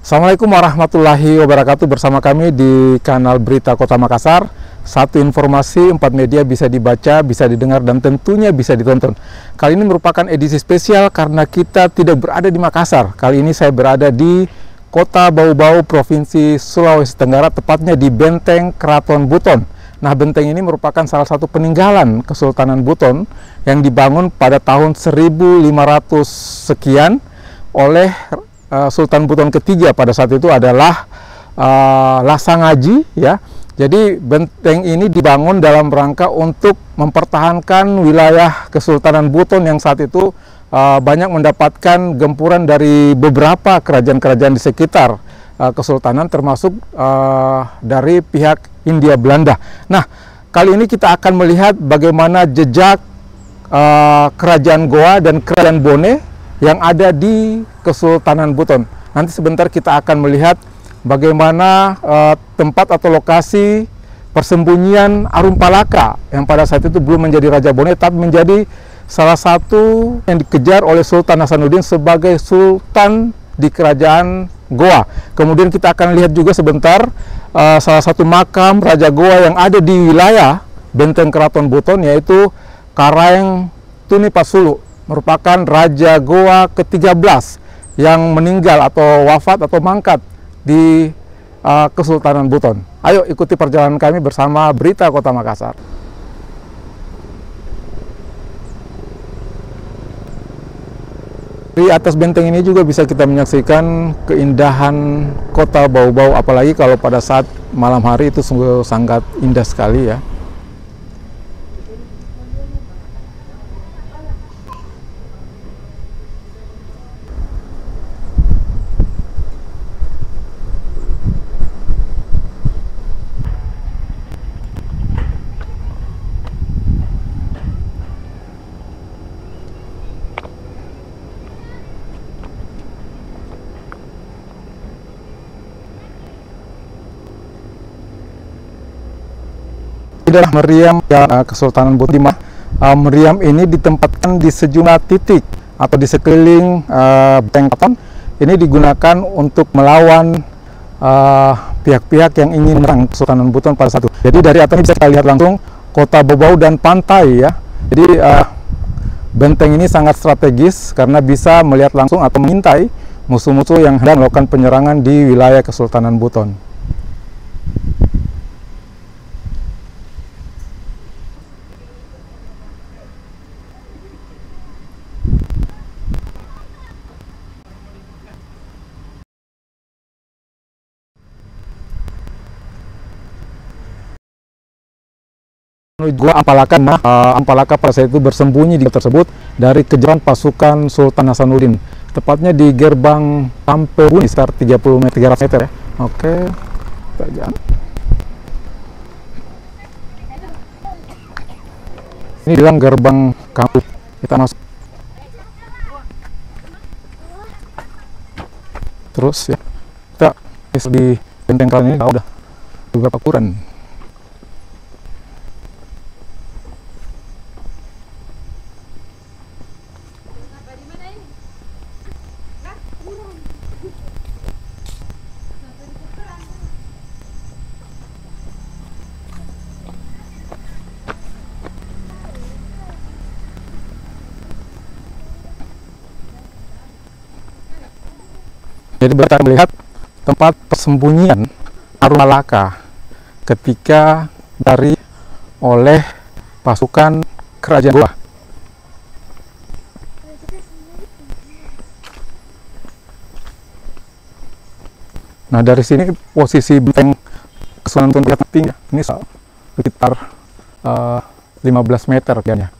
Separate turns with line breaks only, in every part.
Assalamualaikum warahmatullahi wabarakatuh. Bersama kami di kanal Berita Kota Makassar. Satu informasi, 4 media bisa dibaca, bisa didengar, dan tentunya bisa ditonton. Kali ini merupakan edisi spesial karena kita tidak berada di Makassar. Kali ini saya berada di Kota Bau-Bau, Provinsi Sulawesi Tenggara, tepatnya di Benteng Keraton Buton. Nah, benteng ini merupakan salah satu peninggalan Kesultanan Buton yang dibangun pada tahun 1500 sekian oleh Sultan Buton ketiga. Pada saat itu adalah Lasangaji, ya. Jadi benteng ini dibangun dalam rangka untuk mempertahankan wilayah Kesultanan Buton yang saat itu banyak mendapatkan gempuran dari beberapa kerajaan-kerajaan di sekitar Kesultanan, termasuk dari pihak Hindia Belanda. Nah, kali ini kita akan melihat bagaimana jejak kerajaan Goa dan kerajaan Bone yang ada di Kesultanan Buton. Nanti sebentar kita akan melihat bagaimana tempat atau lokasi persembunyian Arumpalaka yang pada saat itu belum menjadi Raja Bone, tapi menjadi salah satu yang dikejar oleh Sultan Hasanuddin sebagai Sultan di kerajaan Goa. Kemudian kita akan lihat juga sebentar salah satu makam Raja Goa yang ada di wilayah Benteng Keraton Buton, yaitu Karaeng Tunipasulu, merupakan Raja Goa ke-13 yang meninggal atau wafat atau mangkat di Kesultanan Buton. Ayo ikuti perjalanan kami bersama Berita Kota Makassar. Di atas benteng ini juga bisa kita menyaksikan keindahan Kota Bau-Bau, apalagi kalau pada saat malam hari itu sungguh sangat indah sekali, ya. Adalah meriam Kesultanan Buton. Meriam ini ditempatkan di sejumlah titik atau di sekeliling benteng keraton. Ini digunakan untuk melawan pihak-pihak yang ingin menyerang Kesultanan Buton pada saat itu. Jadi dari atas bisa kita lihat langsung Kota Bau-Bau dan pantai, ya. Jadi benteng ini sangat strategis karena bisa melihat langsung atau mengintai musuh-musuh yang hendak melakukan penyerangan di wilayah Kesultanan Buton. Gua Ampalaka, Ampalaka pada saat itu bersembunyi di tersebut dari kejaran pasukan Sultan Hasanuddin, tepatnya di gerbang Tampebuni sekitar 300 meter, ya. Oke, kita jalan. Ini bilang gerbang kampung, kita masuk terus, ya. Kita di benteng keraton ini udah beberapa kuran. Jadi kita melihat tempat persembunyian Arumpalaka ketika dari oleh pasukan kerajaan Goa. Nah, dari sini posisi benteng Kesultanan Buton kelihatan tinggi. Ini sekitar 15 meter kayaknya.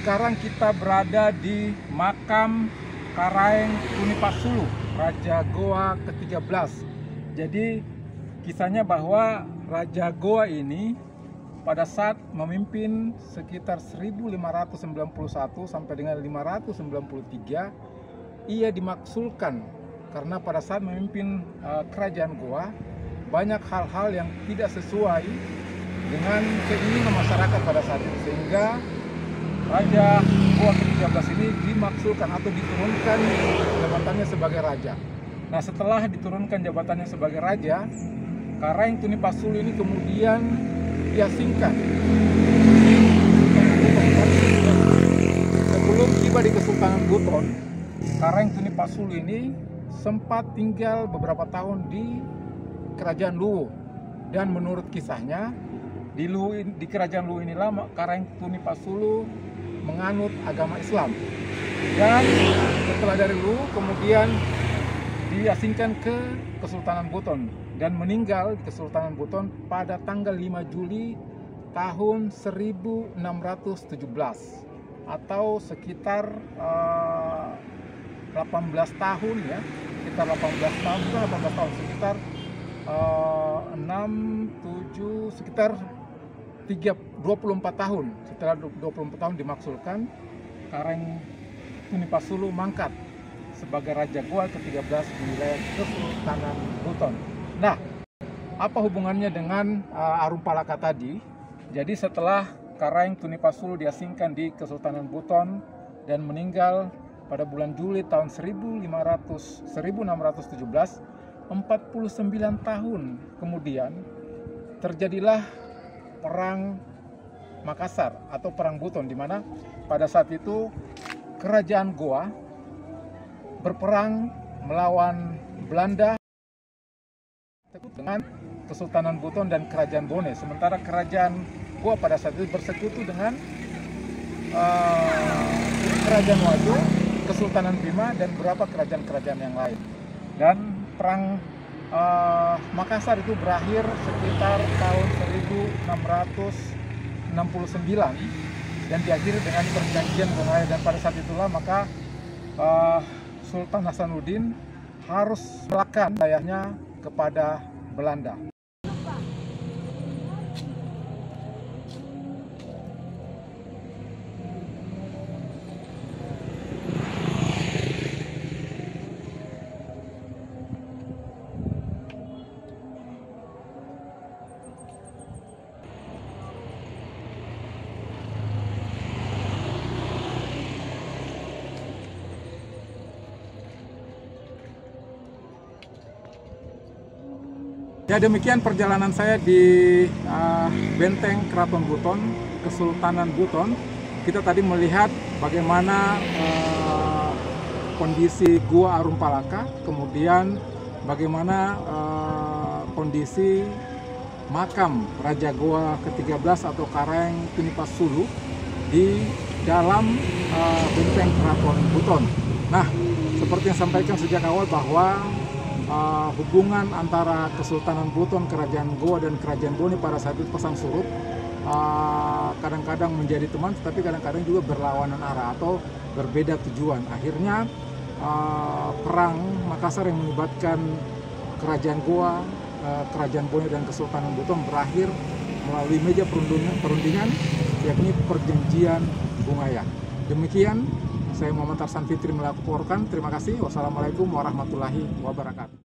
sekarang kita berada di makam Karaeng Tunipasulu, Raja Goa ke-13. Jadi kisahnya bahwa Raja Goa ini pada saat memimpin sekitar 1591 sampai dengan 593, ia dimaksulkan karena pada saat memimpin kerajaan Goa banyak hal-hal yang tidak sesuai dengan keinginan masyarakat pada saat itu, sehingga Raja Goa ke-13 ini dimaksulkan atau diturunkan jabatannya sebagai raja. Nah, setelah diturunkan jabatannya sebagai raja, Karaeng Tunipasulu ini kemudian diasingkan. Sebelum tiba di Kesultanan Buton, Karaeng Tunipasulu ini sempat tinggal beberapa tahun di Kerajaan Luwu. Dan menurut kisahnya, di Kerajaan Luwu inilah Karaeng Tunipasulu menganut agama Islam. Dan setelah dari Luwu kemudian diasingkan ke Kesultanan Buton dan meninggal di Kesultanan Buton pada tanggal 5 Juli tahun 1617 atau sekitar 18 tahun ya, sekitar 18 tahun, sekitar 24 tahun. Setelah 24 tahun dimaksulkan, Karaeng Tunipasulu mangkat sebagai Raja Goa ke-13 di wilayah Kesultanan Buton. Nah, apa hubungannya dengan Arumpalaka tadi? Jadi setelah Karaeng Tunipasulu diasingkan di Kesultanan Buton dan meninggal pada bulan Juli tahun 1617, 49 tahun kemudian terjadilah Perang Makassar atau Perang Buton, di mana pada saat itu Kerajaan Goa berperang melawan Belanda dengan Kesultanan Buton dan Kerajaan Bone. Sementara Kerajaan Goa pada saat itu bersekutu dengan Kerajaan Wajo, Kesultanan Bima, dan beberapa kerajaan-kerajaan yang lain. Dan Perang Makassar itu berakhir sekitar tahun 1669 dan diakhiri dengan perjanjian Bongaya, dan pada saat itulah maka Sultan Hasanuddin harus meletakkan wilayahnya kepada Belanda. Ya, demikian perjalanan saya di Benteng Keraton Buton, Kesultanan Buton. Kita tadi melihat bagaimana kondisi Gua Arumpalaka, kemudian bagaimana kondisi makam Raja Goa ke-13 atau Karaeng Tunipasulu di dalam Benteng Keraton Buton. Nah, seperti yang sampaikan sejak awal bahwa hubungan antara Kesultanan Buton, Kerajaan Goa, dan Kerajaan Bone pada saat itu pasang surut, kadang-kadang menjadi teman, tetapi kadang-kadang juga berlawanan arah atau berbeda tujuan. Akhirnya Perang Makassar yang melibatkan Kerajaan Goa, Kerajaan Bone, dan Kesultanan Buton berakhir melalui meja perundingan, yakni Perjanjian Bongaya. Demikian, saya Muhammad Tarsan Fitri melaporkan. Terima kasih. Wassalamualaikum warahmatullahi wabarakatuh.